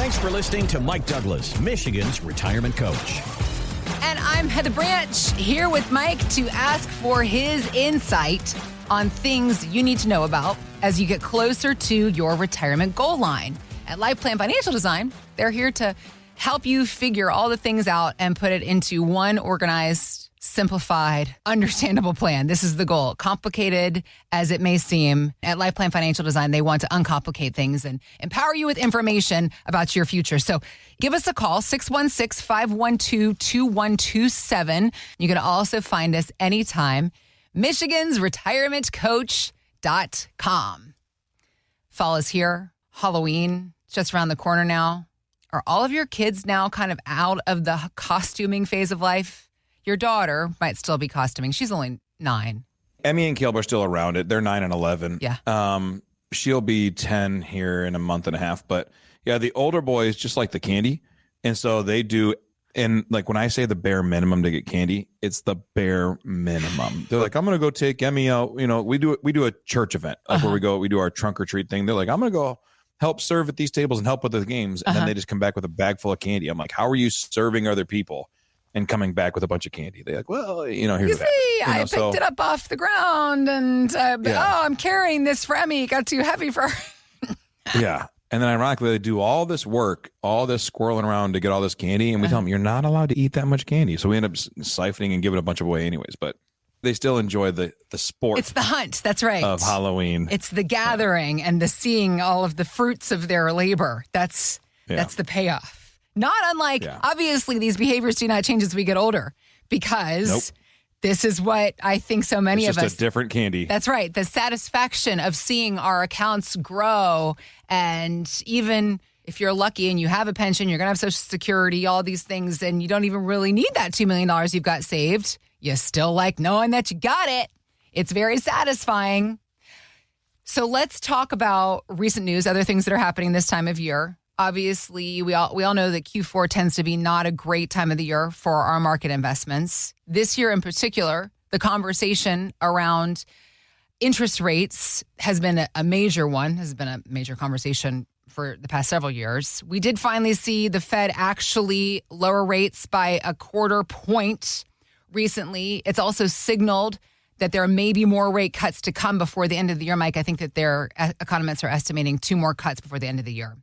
Thanks for listening to Mike Douglas, Michigan's retirement coach. And I'm Heather Branch here with Mike to ask for his insight on things you need to know about as you get closer to your retirement goal line. At Life Plan Financial Design, they're here to help you figure all the things out and put it into one organized, simplified, understandable plan. This is the goal. Complicated as it may seem, at Life Plan Financial Design, they want to uncomplicate things and empower you with information about your future. So give us a call, 616-512-2127. You can also find us anytime, michigansretirementcoach.com. Fall is here. Halloween, just around the corner now. Are all of your kids now kind of out of the costuming phase of life? Your daughter might still be costuming. She's only 9. Emmy and Caleb are still around it. They're 9 and 11. Yeah. She'll be 10 here in a month and a half. But yeah, the older boys just like the candy. And so they do. And like when I say the bare minimum to get candy, it's the bare minimum. They're like, I'm going to go take Emmy out. You know, we do a church event where we do our trunk or treat thing. They're like, I'm going to go help serve at these tables and help with the games. And then they just come back with a bag full of candy. I'm like, how are you serving other people and coming back with a bunch of candy? They're like, well, here's you see, I picked it up off the ground and, I'm carrying this for Emmy. It got too heavy for her. Yeah. And then ironically, they do all this work, all this squirreling around to get all this candy. And we tell them, you're not allowed to eat that much candy. So we end up siphoning and giving a bunch of away anyways. But they still enjoy the sport. It's the hunt. That's right. Of Halloween. It's the gathering and the seeing all of the fruits of their labor. That's the payoff. Not unlike, obviously, these behaviors do not change as we get older because this is what I think so many of us. It's just a different candy. That's right. The satisfaction of seeing our accounts grow. And even if you're lucky and you have a pension, you're going to have Social Security, all these things, and you don't even really need that $2 million you've got saved. You still like knowing that you got it. It's very satisfying. So let's talk about recent news, other things that are happening this time of year. Obviously, we all know that Q4 tends to be not a great time of the year for our market investments. This year in particular, the conversation around interest rates has been a major one, has been a major conversation for the past several years. We did finally see the Fed actually lower rates by a quarter point recently. It's also signaled that there may be more rate cuts to come before the end of the year, Mike. I think that their economists are estimating 2 more cuts before the end of the year.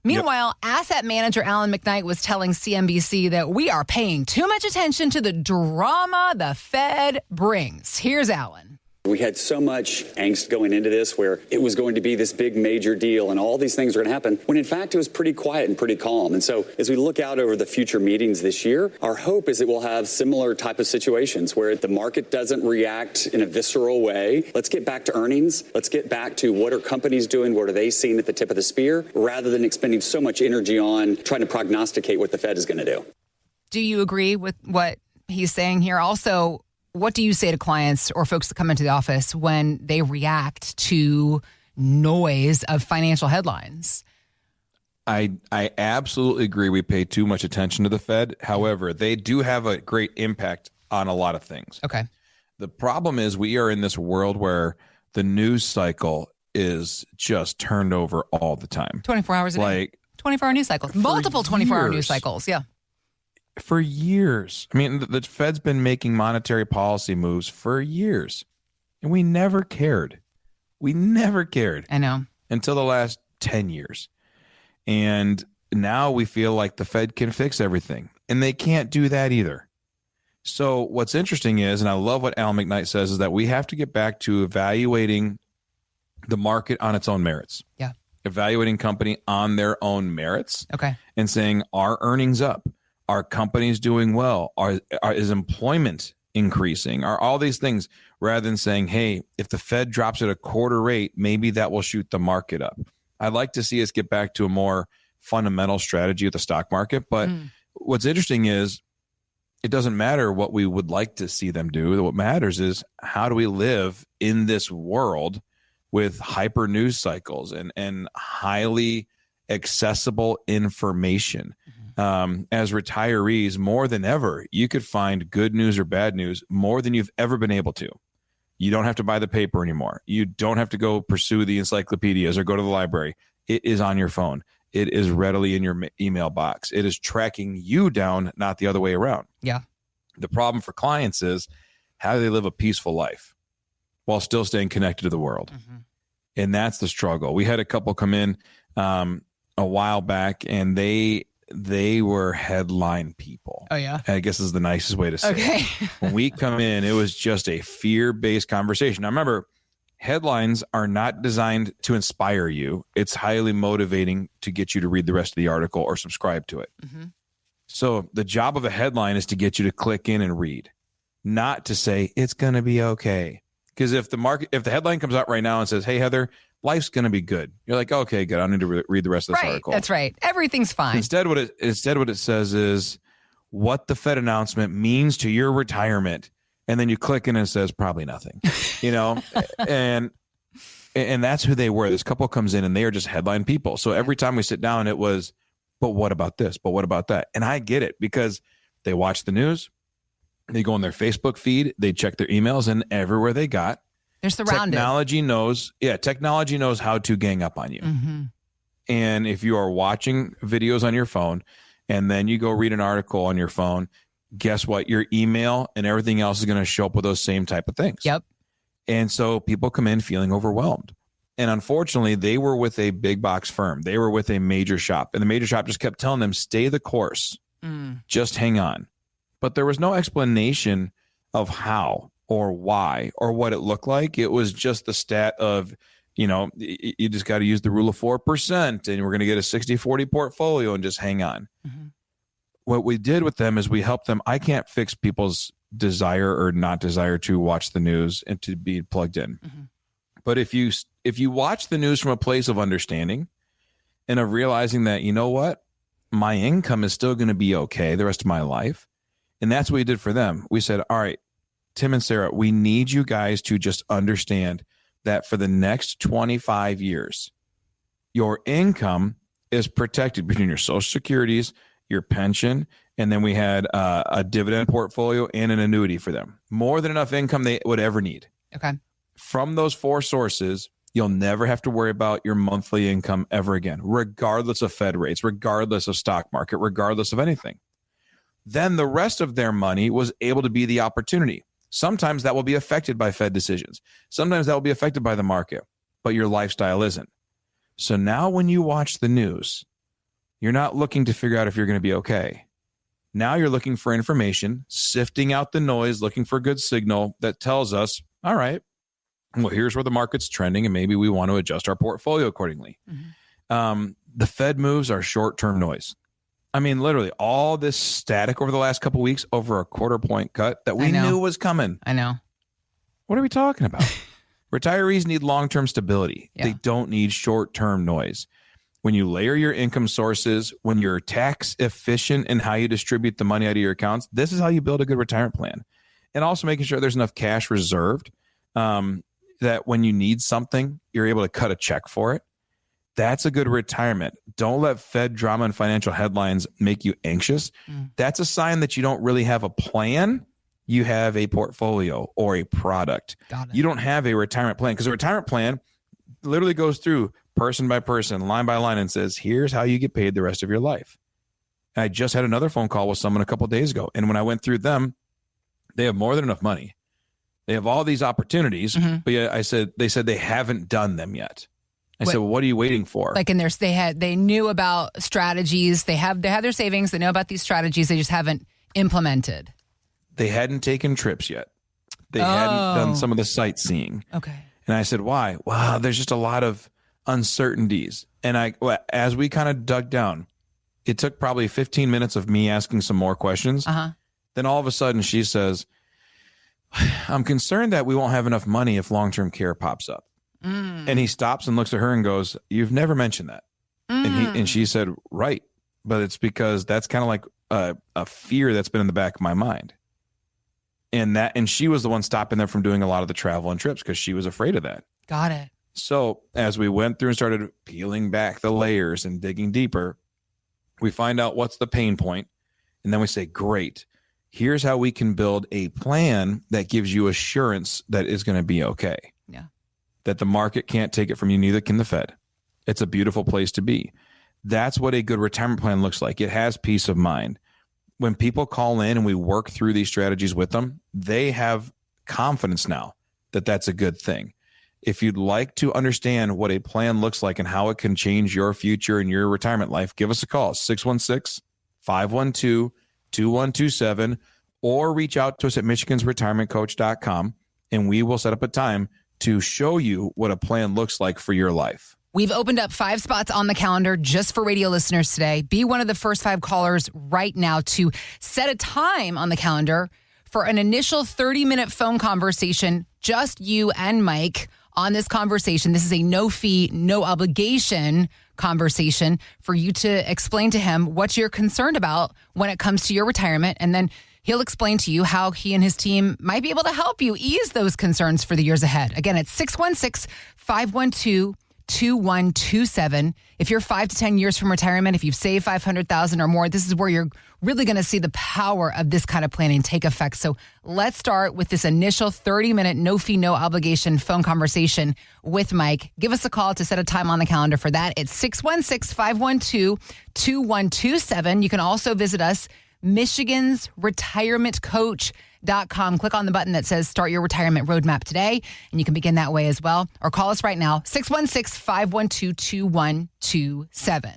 Meanwhile, asset manager Alan McKnight was telling CNBC that we are paying too much attention to the drama the Fed brings. Here's Alan. We had so much angst going into this where it was going to be this big major deal and all these things were going to happen, when in fact it was pretty quiet and pretty calm. And so as we look out over the future meetings this year, our hope is that we'll have similar type of situations where the market doesn't react in a visceral way. Let's get back to earnings. Let's get back to what are companies doing? What are they seeing at the tip of the spear, rather than expending so much energy on trying to prognosticate what the Fed is going to do. Do you agree with what he's saying here? Also, what do you say to clients or folks that come into the office when they react to noise of financial headlines? I absolutely agree. We pay too much attention to the Fed. However, they do have a great impact on a lot of things. Okay. The problem is we are in this world where the news cycle is just turned over all the time. 24 hours a day. 24-hour news cycles. Multiple 24-hour news cycles. Yeah. For years. I mean, the Fed's been making monetary policy moves for years, and we never cared. We never cared. I know. Until the last 10 years. And now we feel like the Fed can fix everything, and they can't do that either. So what's interesting is, and I love what Alan McKnight says, is that we have to get back to evaluating the market on its own merits. Yeah. Evaluating company on their own merits. Okay. And saying, are earnings up? Are companies doing well? Is employment increasing? Are all these things, rather than saying, hey, if the Fed drops at a quarter rate, maybe that will shoot the market up. I'd like to see us get back to a more fundamental strategy of the stock market. But what's interesting is it doesn't matter what we would like to see them do. What matters is how do we live in this world with hyper news cycles and highly accessible information. As retirees, more than ever, you could find good news or bad news more than you've ever been able to. You don't have to buy the paper anymore. You don't have to go pursue the encyclopedias or go to the library. It is on your phone. it is readily in your email box. It is tracking you down, not the other way around. Yeah. The problem for clients is how do they live a peaceful life while still staying connected to the world? Mm-hmm. And that's the struggle. We had a couple come in a while back, and they were headline people. Oh, yeah. I guess is the nicest way to say Okay. it. When we come in, it was just a fear-based conversation. Now, remember, headlines are not designed to inspire you. It's highly motivating to get you to read the rest of the article or subscribe to it. Mm-hmm. So the job of a headline is to get you to click in and read, not to say it's going to be okay. Because if the headline comes out right now and says, "Hey, Heather, life's going to be good," you're like, "Okay, good. I don't need to read the rest of this article." That's right. Everything's fine. Instead, what it says is what the Fed announcement means to your retirement, and then you click in and it says probably nothing. And that's who they were. This couple comes in and they are just headline people. So every time we sit down, it was, "But what about this? But what about that?" And I get it because they watch the news. They go on their Facebook feed, they check their emails, and everywhere they got, they're surrounded. Technology knows how to gang up on you. Mm-hmm. And if you are watching videos on your phone and then you go read an article on your phone, guess what? Your email and everything else is going to show up with those same type of things. Yep. And so people come in feeling overwhelmed. And unfortunately, they were with a big box firm. They were with a major shop. And the major shop just kept telling them, stay the course. Just hang on. But there was no explanation of how or why or what it looked like. It was just the stat of, you just got to use the rule of 4% and we're going to get a 60-40 portfolio and just hang on. Mm-hmm. What we did with them is we helped them. I can't fix people's desire or not desire to watch the news and to be plugged in. Mm-hmm. But if you watch the news from a place of understanding and of realizing that, you know what, my income is still going to be okay the rest of my life. And that's what we did for them. We said, all right, Tim and Sarah, we need you guys to just understand that for the next 25 years, your income is protected between your Social Securities, your pension, and then we had a dividend portfolio and an annuity for them. More than enough income they would ever need. Okay. From those 4 sources, you'll never have to worry about your monthly income ever again, regardless of Fed rates, regardless of stock market, regardless of anything. Then the rest of their money was able to be the opportunity. Sometimes that will be affected by Fed decisions. Sometimes that will be affected by the market, but your lifestyle isn't. So now when you watch the news, you're not looking to figure out if you're going to be okay. Now you're looking for information, sifting out the noise, looking for a good signal that tells us, all right, well, here's where the market's trending, and maybe we want to adjust our portfolio accordingly. Mm-hmm. The Fed moves are short-term noise. I mean, literally all this static over the last couple of weeks over a 1/4 point cut that we knew was coming. I know. What are we talking about? Retirees need long-term stability. Yeah. They don't need short-term noise. When you layer your income sources, when you're tax efficient in how you distribute the money out of your accounts, this is how you build a good retirement plan. And also making sure there's enough cash reserved that when you need something, you're able to cut a check for it. That's a good retirement. Don't let Fed drama and financial headlines make you anxious. That's a sign that you don't really have a plan. You have a portfolio or a product. You don't have a retirement plan, because a retirement plan literally goes through person by person, line by line, and says, here's how you get paid the rest of your life. And I just had another phone call with someone a couple of days ago. And when I went through them, they have more than enough money. They have all these opportunities, but yet they said they haven't done them yet. I said, well, what are you waiting for? Like they knew about strategies. They have their savings. They know about these strategies. They just haven't implemented. They hadn't taken trips yet. They hadn't done some of the sightseeing. Okay. And I said, why? Wow, there's just a lot of uncertainties. And as we kind of dug down, it took probably 15 minutes of me asking some more questions. Then all of a sudden she says, I'm concerned that we won't have enough money if long-term care pops up. And he stops and looks at her and goes, you've never mentioned that. And she said, right. But it's because that's kind of like a fear that's been in the back of my mind. And she was the one stopping them from doing a lot of the travel and trips because she was afraid of that. Got it. So as we went through and started peeling back the layers and digging deeper, we find out what's the pain point. And then we say, great, here's how we can build a plan that gives you assurance that is going to be okay. Yeah. That the market can't take it from you, neither can the Fed. It's a beautiful place to be. That's what a good retirement plan looks like. It has peace of mind. When people call in and we work through these strategies with them, they have confidence now that that's a good thing. If you'd like to understand what a plan looks like and how it can change your future and your retirement life, give us a call, 616-512-2127, or reach out to us at michigansretirementcoach.com, and we will set up a time to show you what a plan looks like for your life. We've opened up 5 spots on the calendar just for radio listeners today. Be one of the first 5 callers right now to set a time on the calendar for an initial 30-minute phone conversation, just you and Mike on this conversation. This is a no fee, no obligation conversation for you to explain to him what you're concerned about when it comes to your retirement. And then he'll explain to you how he and his team might be able to help you ease those concerns for the years ahead. Again, it's 616-512-2127. If you're 5 to 10 years from retirement, if you've saved $500,000 or more, this is where you're really going to see the power of this kind of planning take effect. So let's start with this initial 30-minute, no fee, no obligation phone conversation with Mike. Give us a call to set a time on the calendar for that. It's 616-512-2127. You can also visit us, michigansretirementcoach.com. Click on the button that says Start Your Retirement Roadmap today, and you can begin that way as well. Or call us right now, 616-512-2127.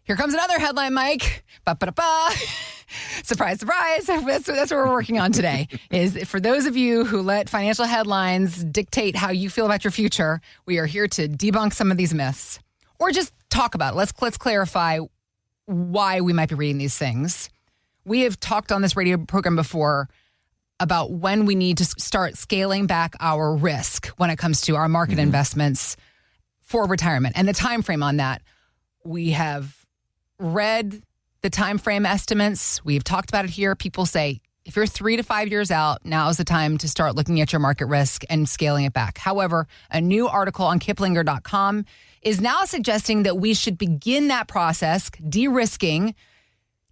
Here comes another headline, Mike. Ba-ba-da-ba. Surprise, surprise. That's what we're working on today. Is for those of you who let financial headlines dictate how you feel about your future, we are here to debunk some of these myths or just talk about it. Let's clarify why we might be reading these things. We have talked on this radio program before about when we need to start scaling back our risk when it comes to our market investments for retirement and the time frame on that. We have read the time frame estimates. We've talked about it here. People say if you're 3 to 5 years out, now is the time to start looking at your market risk and scaling it back. However, a new article on Kiplinger.com is now suggesting that we should begin that process, de-risking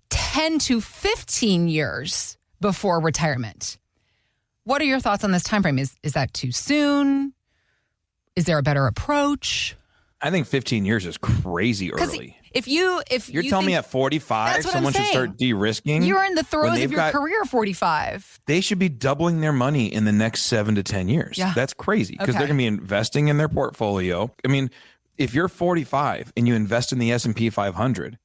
10 to 15 years before retirement. What are your thoughts on this time frame? Is that too soon? Is there a better approach? I think 15 years is crazy early. If you're telling me at 45, someone should start de-risking. You're in the throes of your career, 45. They should be doubling their money in the next 7 to 10 years. Yeah. That's crazy because they're going to be investing in their portfolio. I mean, if you're 45 and you invest in the S&P 500,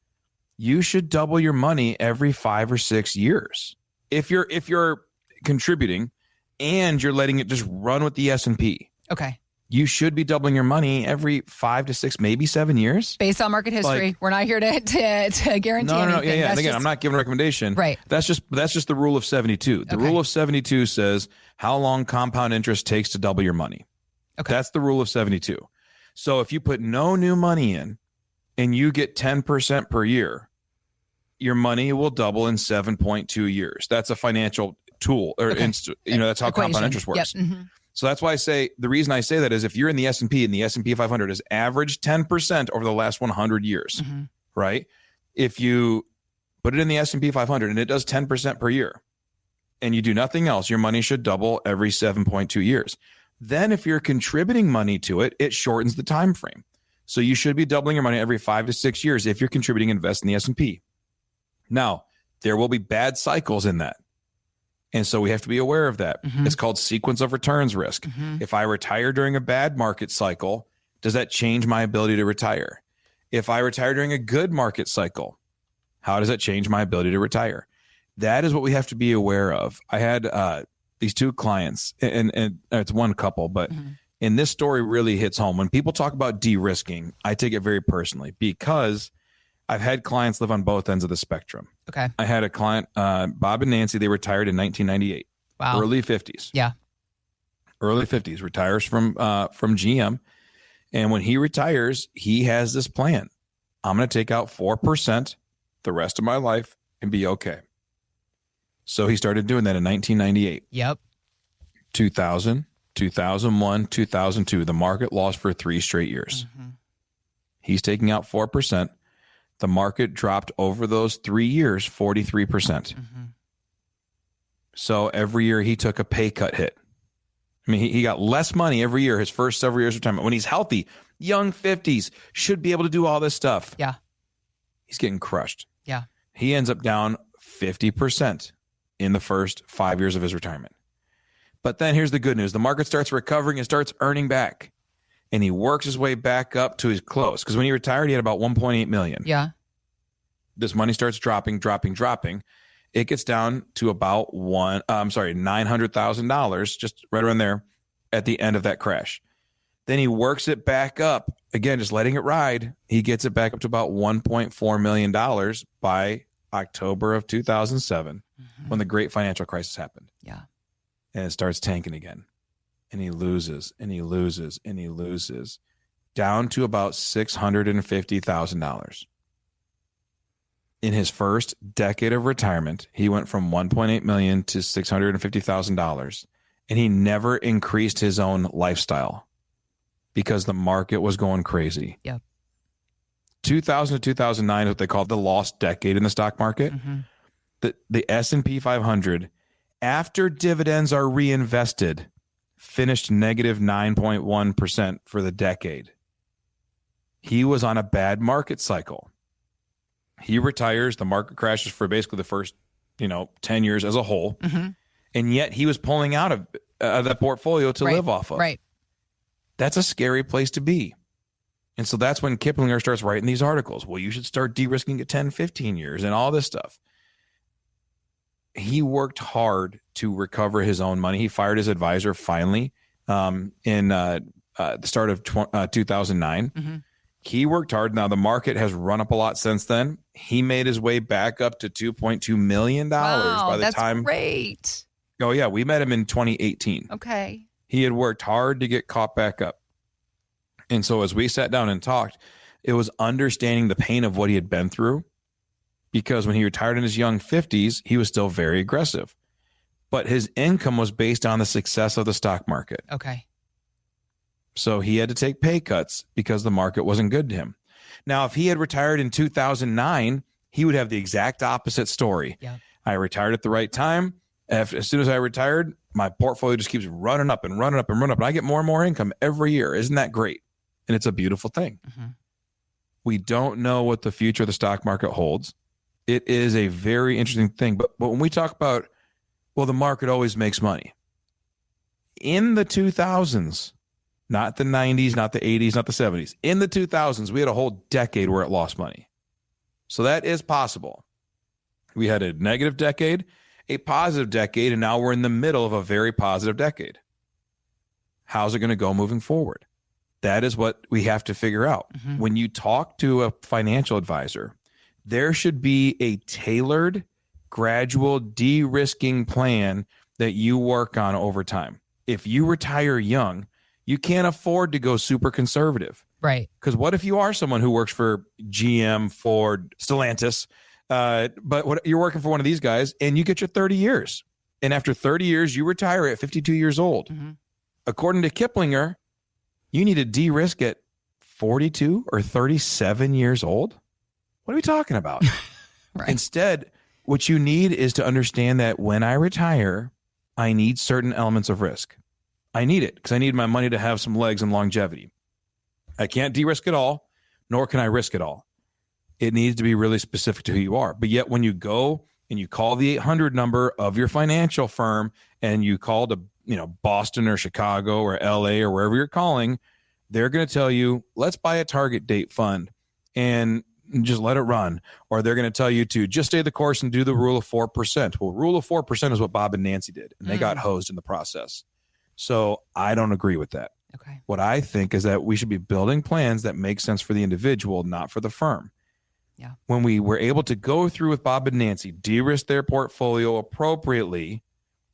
you should double your money every 5 or 6 years. If you're contributing and you're letting it just run with the S&P. Okay. You should be doubling your money every 5 to 6, maybe 7 years. Based on market history. We're not here to guarantee anything. No. Yeah. And again, I'm not giving a recommendation. Right. That's just the rule of 72. The rule of 72 says how long compound interest takes to double your money. Okay. That's the rule of 72. So if you put no new money in and you get 10% per year, your money will double in 7.2 years. That's a financial tool, or that's how compound interest works. Yep. Mm-hmm. So that's why the reason I say that is if you're in the S&P and the S&P 500 has averaged 10% over the last 100 years, right? If you put it in the S&P 500 and it does 10% per year and you do nothing else, your money should double every 7.2 years. Then if you're contributing money to it, it shortens the time frame. So you should be doubling your money every 5 to 6 years if you're contributing and invest in the S&P. Now, there will be bad cycles in that. And so we have to be aware of that. It's called sequence of returns risk. If I retire during a bad market cycle, does that change my ability to retire? If I retire during a good market cycle, how does that change my ability to retire? That is what we have to be aware of. I had these 2 clients, and it's one couple, but and this story really hits home. When people talk about de-risking, I take it very personally because I've had clients live on both ends of the spectrum. Okay. I had a client, Bob and Nancy, they retired in 1998. Wow. Early 50s. Yeah. Early 50s, retires from GM. And when he retires, he has this plan. I'm going to take out 4% the rest of my life and be okay. So he started doing that in 1998. Yep. 2000, 2001, 2002, the market lost for 3 straight years. He's taking out 4%. The market dropped over those 3 years, 43%. So every year he took a pay cut hit. I mean, he got less money every year, his first several years of retirement. When he's healthy, young 50s, should be able to do all this stuff. Yeah. He's getting crushed. Yeah. He ends up down 50% in the first 5 years of his retirement. But then here's the good news. The market starts recovering and starts earning back. And he works his way back up to his close. Because when he retired, he had about 1.8 million. Yeah. This money starts dropping. It gets down to about $900,000, just right around there at the end of that crash. Then he works it back up. Again, just letting it ride. He gets it back up to about $1.4 million by October of 2007 when the great financial crisis happened. Yeah. And it starts tanking again. And he loses and he loses and he loses down to about $650,000. In his first decade of retirement, he went from 1.8 million to $650,000, and he never increased his own lifestyle because the market was going crazy. Yep. 2000 to 2009 is what they call the lost decade in the stock market. The S&P 500, after dividends are reinvested, finished negative 9.1% for the decade. He was on a bad market cycle. He retires. The market crashes for basically the first, 10 years as a whole. And yet he was pulling out of that portfolio to live off of. Right. That's a scary place to be. And so that's when Kiplinger starts writing these articles. Well, you should start de-risking at 10, 15 years and all this stuff. He worked hard to recover his own money. He fired his advisor finally in the start of 2009. He worked hard. Now, the market has run up a lot since then. He made his way back up to $2.2 million by the time. That's great. Oh, yeah. We met him in 2018. Okay. He had worked hard to get caught back up. And so as we sat down and talked, it was understanding the pain of what he had been through. Because when he retired in his young 50s, he was still very aggressive. But his income was based on the success of the stock market. Okay. So he had to take pay cuts because the market wasn't good to him. Now, if he had retired in 2009, he would have the exact opposite story. Yeah. I retired at the right time. As soon as I retired, my portfolio just keeps running up and running up and running up. And I get more and more income every year. Isn't that great? And it's a beautiful thing. We don't know what the future of the stock market holds. It is a very interesting thing. But when we talk about, well, the market always makes money. In the 2000s, not the 90s, not the 80s, not the 70s. In the 2000s, we had a whole decade where it lost money. So that is possible. We had a negative decade, a positive decade, and now we're in the middle of a very positive decade. How's it going to go moving forward? That is what we have to figure out. When you talk to a financial advisor, there should be a tailored, gradual de-risking plan that you work on over time. If you retire young, you can't afford to go super conservative. Right. Because what if you are someone who works for GM, Ford, Stellantis, but you're working for one of these guys and you get your 30 years. And after 30 years, you retire at 52 years old. According to Kiplinger, you need to de-risk at 42 or 37 years old. What are we talking about? Right. Instead, what you need is to understand that when I retire, I need certain elements of risk. I need it because I need my money to have some legs and longevity. I can't de-risk it all, nor can I risk it all. It needs to be really specific to who you are. But yet when you go and you call the 800 number of your financial firm and you call to, Boston or Chicago or LA or wherever you're calling, they're going to tell you, let's buy a target date fund and just let it run. Or they're going to tell you to just stay the course and do the rule of 4%. Well, rule of 4% is what Bob and Nancy did, and they got hosed in the process. So I don't agree with that. Okay. What I think is that we should be building plans that make sense for the individual, not for the firm. Yeah. When we were able to go through with Bob and Nancy, de-risk their portfolio appropriately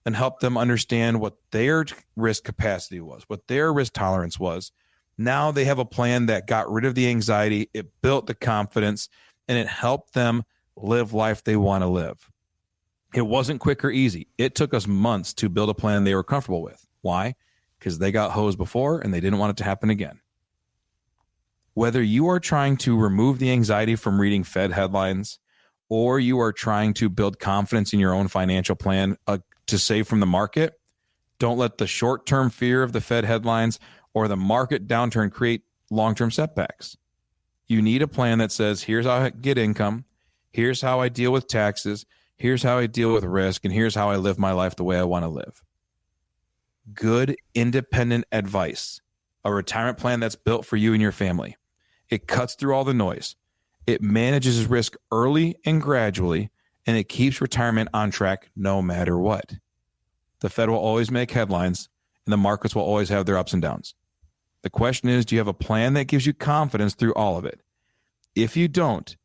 and help them understand what their risk capacity was, what their risk tolerance was, now they have a plan that got rid of the anxiety, it built the confidence, and it helped them live life they want to live. It wasn't quick or easy. It took us months to build a plan they were comfortable with. Why? Because they got hosed before and they didn't want it to happen again. Whether you are trying to remove the anxiety from reading Fed headlines or you are trying to build confidence in your own financial plan to save from the market, don't let the short-term fear of the Fed headlines or the market downturn create long-term setbacks. You need a plan that says, here's how I get income, here's how I deal with taxes, here's how I deal with risk, and here's how I live my life the way I want to live. Good, independent advice. A retirement plan that's built for you and your family. It cuts through all the noise. It manages risk early and gradually, and it keeps retirement on track no matter what. The Fed will always make headlines, and the markets will always have their ups and downs. The question is, do you have a plan that gives you confidence through all of it? If you don't,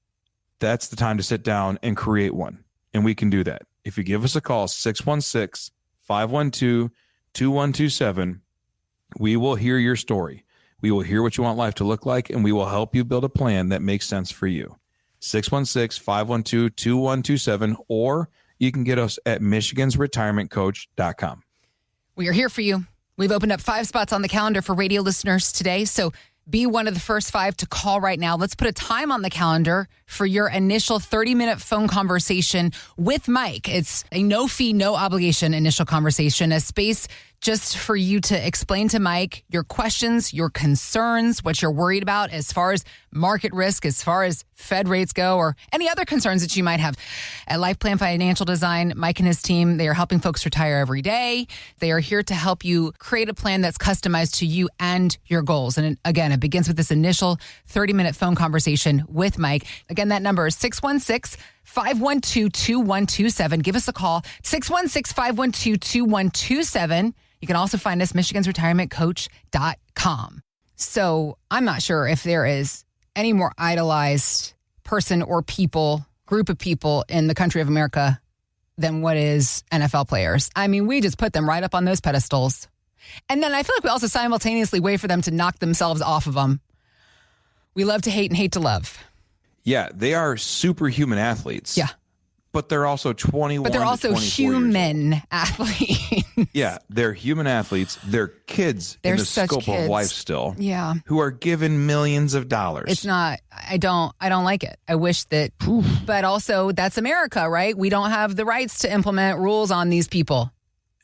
that's the time to sit down and create one, and we can do that. If you give us a call, 616-512-2127, we will hear your story. We will hear what you want life to look like, and we will help you build a plan that makes sense for you. 616-512-2127, or you can get us at michigansretirementcoach.com. We are here for you. We've opened up 5 spots on the calendar for radio listeners today, so be one of the first 5 to call right now. Let's put a time on the calendar for your initial 30-minute phone conversation with Mike. It's a no-fee, no obligation initial conversation, a space just for you to explain to Mike your questions, your concerns, what you're worried about as far as market risk, as far as Fed rates go, or any other concerns that you might have. At Life Plan Financial Design, Mike and his team, they are helping folks retire every day. They are here to help you create a plan that's customized to you and your goals. And again, it begins with this initial 30-minute phone conversation with Mike. Again, that number is 616-512-2127. Give us a call, 616-512-2127. You can also find us michigansretirementcoach.com. So I'm not sure if there is any more idolized person or group of people in the country of America than what is NFL players. I mean, we just put them right up on those pedestals. And then I feel like we also simultaneously wait for them to knock themselves off of them. We love to hate and hate to love. Yeah, they are superhuman athletes. Yeah. But they're also 21 But they're also human athletes. Yeah, they're human athletes. They're kids in the scope of life still. Yeah. Who are given millions of dollars. It's not, I don't like it. I wish that, but also that's America, right? We don't have the rights to implement rules on these people.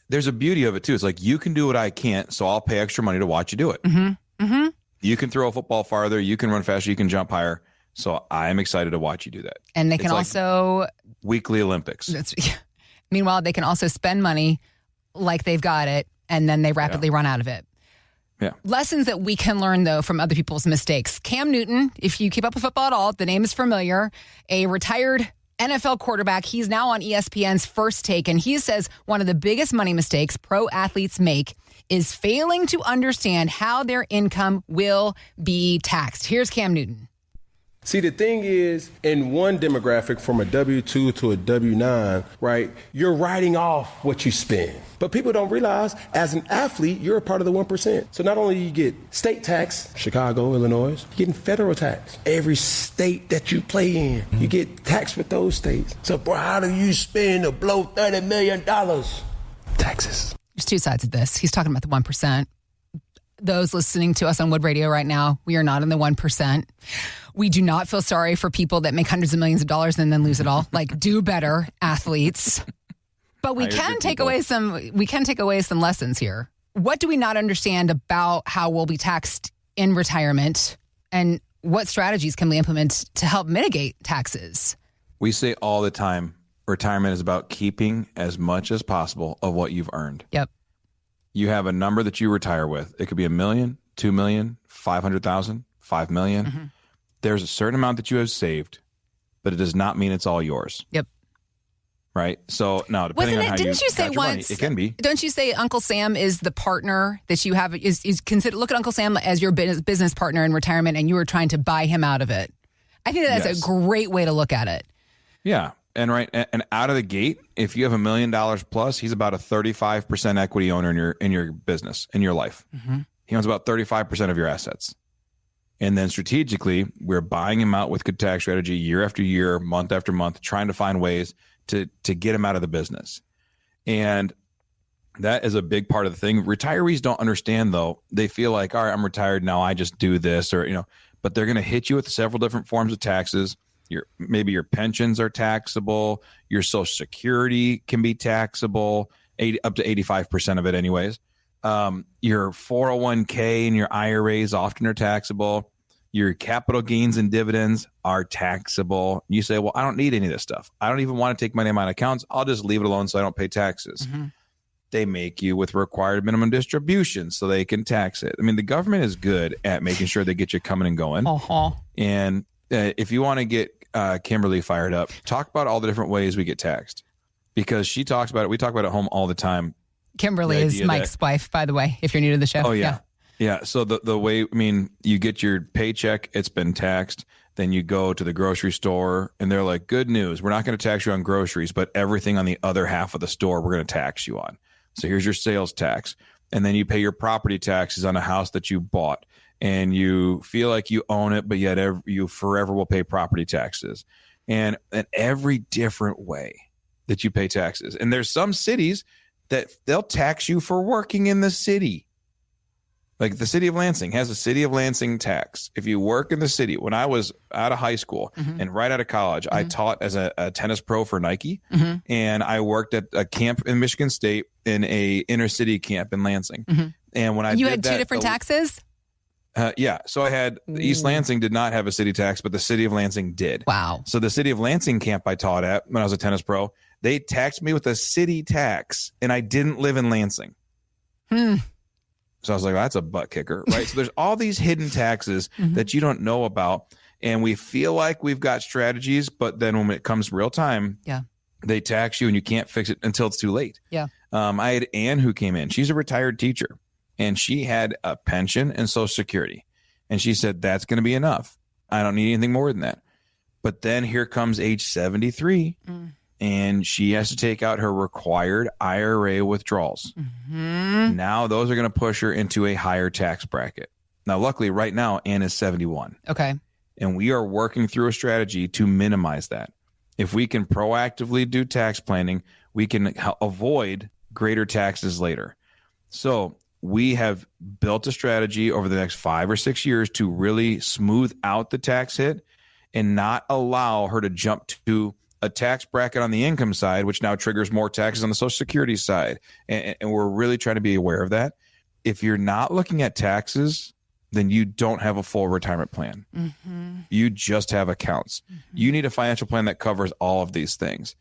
There's a beauty of it too. It's like, you can do what I can't, so I'll pay extra money to watch you do it. Mm-hmm. Mm-hmm. You can throw a football farther, you can run faster, you can jump higher. So I'm excited to watch you do that. And they can also weekly Olympics. Meanwhile, they can also spend money like they've got it, and then they rapidly run out of it. Yeah. Lessons that we can learn, though, from other people's mistakes. Cam Newton, if you keep up with football at all, the name is familiar, a retired NFL quarterback. He's now on ESPN's First Take, and he says one of the biggest money mistakes pro athletes make is failing to understand how their income will be taxed. Here's Cam Newton. See, the thing is, in one demographic, from a W-2 to a W-9, right, you're writing off what you spend. But people don't realize, as an athlete, you're a part of the 1%. So not only do you get state tax, Chicago, Illinois, you're getting federal tax. Every state that you play in, you get taxed with those states. So, bro, how do you spend to blow $30 million? Taxes. There's 2 sides of this. He's talking about the 1%. Those listening to us on Wood Radio right now, we are not in the 1%. We do not feel sorry for people that make hundreds of millions of dollars and then lose it all. Like, do better, athletes. But we can take away some lessons here. What do we not understand about how we'll be taxed in retirement, and what strategies can we implement to help mitigate taxes? We say all the time, retirement is about keeping as much as possible of what you've earned. Yep. You have a number that you retire with. It could be $1 million, $2 million, $500,000, $5 million. Mm-hmm. There's a certain amount that you have saved, but it does not mean it's all yours. Yep. Right. So now, depending on how didn't you say got your once? money, it can be. Don't you say Uncle Sam is the partner that you have? Is consider, look at Uncle Sam as your business partner in retirement, and you were trying to buy him out of it. I think that's a great way to look at it. Yeah. And and out of the gate, if you have $1 million plus, he's about a 35% equity owner in your business, in your life. Mm-hmm. He owns about 35% of your assets. And then strategically, we're buying him out with good tax strategy year after year, month after month, trying to find ways to get him out of the business. And that is a big part of the thing. Retirees don't understand, though. They feel like, all right, I'm retired now, I just do this, or but they're going to hit you with several different forms of taxes. Maybe your pensions are taxable. Your Social Security can be taxable, up to 85% of it anyways. Your 401k and your IRAs often are taxable. Your capital gains and dividends are taxable. You say, well, I don't need any of this stuff. I don't even want to take money out of my accounts. I'll just leave it alone so I don't pay taxes. They make you with required minimum distributions so they can tax it. I mean, the government is good at making sure they get you coming and going. And if you want to get Kimberly fired up, talk about all the different ways we get taxed, because she talks about it. We talk about it at home all the time. Kimberly is Mike's wife, by the way, if you're new to the show. Oh, yeah. Yeah. So the way, I mean, you get your paycheck, it's been taxed. Then you go to the grocery store and they're like, good news. We're not going to tax you on groceries, but everything on the other half of the store, we're going to tax you on. So here's your sales tax. And then you pay your property taxes on a house that you bought, and you feel like you own it, but yet you forever will pay property taxes, and every different way that you pay taxes. And there's some cities that they'll tax you for working in the city. Like the city of Lansing has a city of Lansing tax. If you work in the city, when I was out of high school and right out of college, I taught as a tennis pro for Nike, and I worked at a camp in Michigan State in a inner city camp in Lansing. And when you had two different taxes? Yeah. So I had East Lansing did not have a city tax, but the city of Lansing did. Wow. So the city of Lansing camp I taught at when I was a tennis pro, they taxed me with a city tax, and I didn't live in Lansing. So I was like, well, that's a butt kicker, right? So there's all these hidden taxes that you don't know about. And we feel like we've got strategies, but then when it comes real time, they tax you and you can't fix it until it's too late. I had Ann who came in. She's a retired teacher, and she had a pension and Social Security. And she said, that's going to be enough. I don't need anything more than that. But then here comes age 73. And she has to take out her required IRA withdrawals. Now those are going to push her into a higher tax bracket. Now, luckily, right now, Ann is 71. Okay. And we are working through a strategy to minimize that. If we can proactively do tax planning, we can avoid greater taxes later. So we have built a strategy over the next 5 or 6 years to really smooth out the tax hit and not allow her to jump to a tax bracket on the income side, which now triggers more taxes on the Social Security side. And we're really trying to be aware of that. If you're not looking at taxes, then you don't have a full retirement plan. You just have accounts. You need a financial plan that covers all of these things.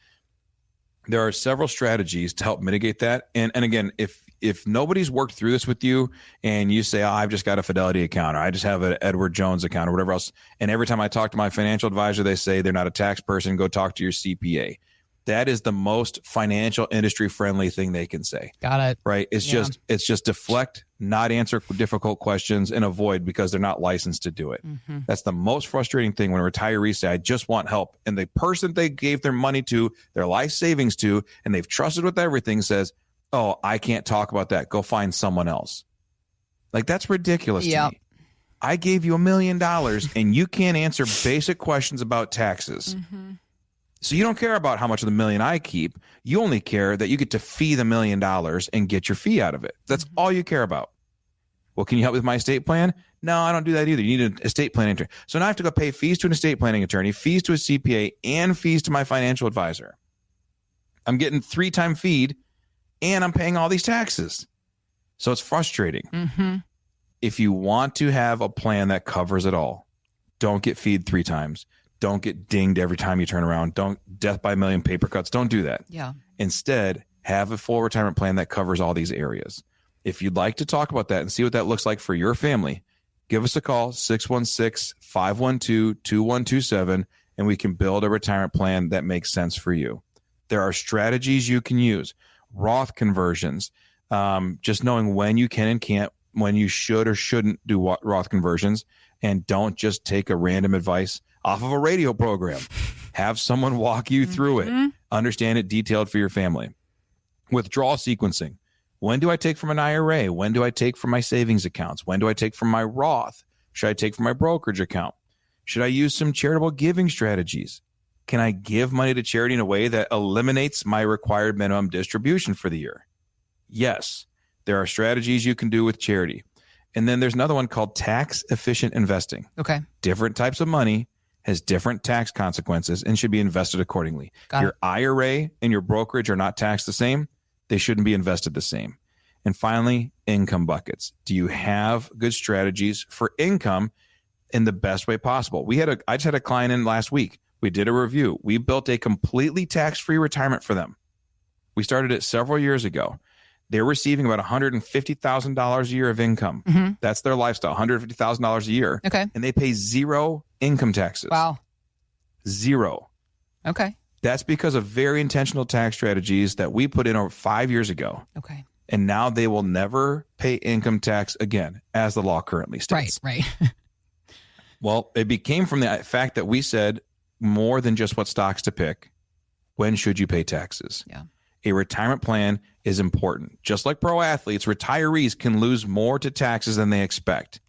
There are several strategies to help mitigate that. And again, if nobody's worked through this with you and you say, oh, I've just got a Fidelity account, or I just have an Edward Jones account, or whatever else, and every time I talk to my financial advisor, they say they're not a tax person, go talk to your CPA. That is the most financial industry friendly thing they can say. Got it. Right. It's just deflect, not answer difficult questions, and avoid because they're not licensed to do it. That's the most frustrating thing when retirees say, I just want help. And the person they gave their money to, their life savings to, and they've trusted with everything says, oh, I can't talk about that. Go find someone else. Like, that's ridiculous to me. I gave you $1 million and you can't answer basic questions about taxes. So you don't care about how much of the million I keep. You only care that you get to fee the $1 million and get your fee out of it. That's all you care about. Well, can you help with my estate plan? No, I don't do that either. You need an estate planning attorney. So now I have to go pay fees to an estate planning attorney, fees to a CPA, and fees to my financial advisor. I'm getting 3-time feed, and I'm paying all these taxes. So it's frustrating. If you want to have a plan that covers it all, don't get feed 3 times. Don't get dinged every time you turn around. Don't death by a million paper cuts. Don't do that. Instead, have a full retirement plan that covers all these areas. If you'd like to talk about that and see what that looks like for your family, give us a call, 616-512-2127, and we can build a retirement plan that makes sense for you. There are strategies you can use. Roth conversions, just knowing when you can and can't, when you should or shouldn't do Roth conversions, and don't just take a random advice off of a radio program. Have someone walk you through it. Understand it detailed for your family. Withdrawal sequencing. When do I take from an IRA? When do I take from my savings accounts? When do I take from my Roth? Should I take from my brokerage account? Should I use some charitable giving strategies? Can I give money to charity in a way that eliminates my required minimum distribution for the year? Yes, there are strategies you can do with charity. And then there's another one called tax efficient investing. Okay. Different types of money has different tax consequences and should be invested accordingly. Your IRA and your brokerage are not taxed the same. They shouldn't be invested the same. And finally, income buckets. Do you have good strategies for income in the best way possible? I just had a client in last week. We did a review. We built a completely tax-free retirement for them. We started it several years ago. They're receiving about $150,000 a year of income. Mm-hmm. That's their lifestyle, $150,000 a year. Okay. And they pay zero income taxes. Wow. Zero. Okay. That's because of very intentional tax strategies that we put in over 5 years ago. Okay. And now they will never pay income tax again, as the law currently states. Right. Well, it became from the fact that we said more than just what stocks to pick. When should you pay taxes? Yeah. A retirement plan is important. Just like pro athletes, retirees can lose more to taxes than they expect.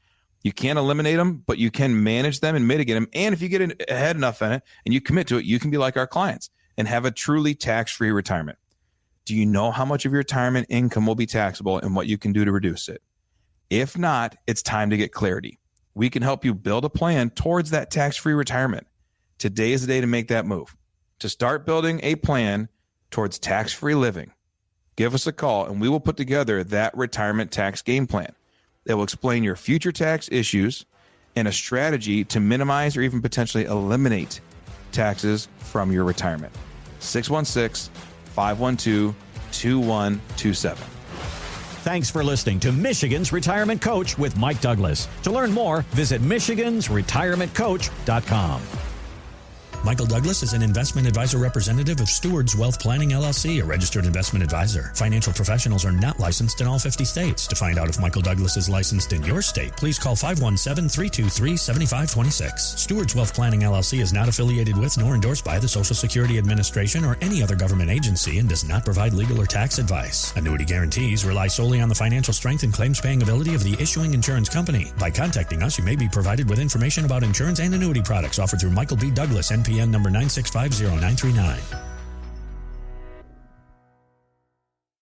You can't eliminate them, but you can manage them and mitigate them. And if you get ahead enough in it and you commit to it, you can be like our clients and have a truly tax-free retirement. Do you know how much of your retirement income will be taxable and what you can do to reduce it? If not, it's time to get clarity. We can help you build a plan towards that tax-free retirement. Today is the day to make that move. To start building a plan towards tax-free living, give us a call and we will put together that retirement tax game plan that will explain your future tax issues and a strategy to minimize or even potentially eliminate taxes from your retirement. 616-512-2127. Thanks for listening to Michigan's Retirement Coach with Mike Douglas. To learn more, visit michigansretirementcoach.com. Michael Douglas is an investment advisor representative of Stewards Wealth Planning, LLC, a registered investment advisor. Financial professionals are not licensed in all 50 states. To find out if Michael Douglas is licensed in your state, please call 517-323-7526. Stewards Wealth Planning, LLC is not affiliated with nor endorsed by the Social Security Administration or any other government agency and does not provide legal or tax advice. Annuity guarantees rely solely on the financial strength and claims-paying ability of the issuing insurance company. By contacting us, you may be provided with information about insurance and annuity products offered through Michael B. Douglas, NPN number 9650939.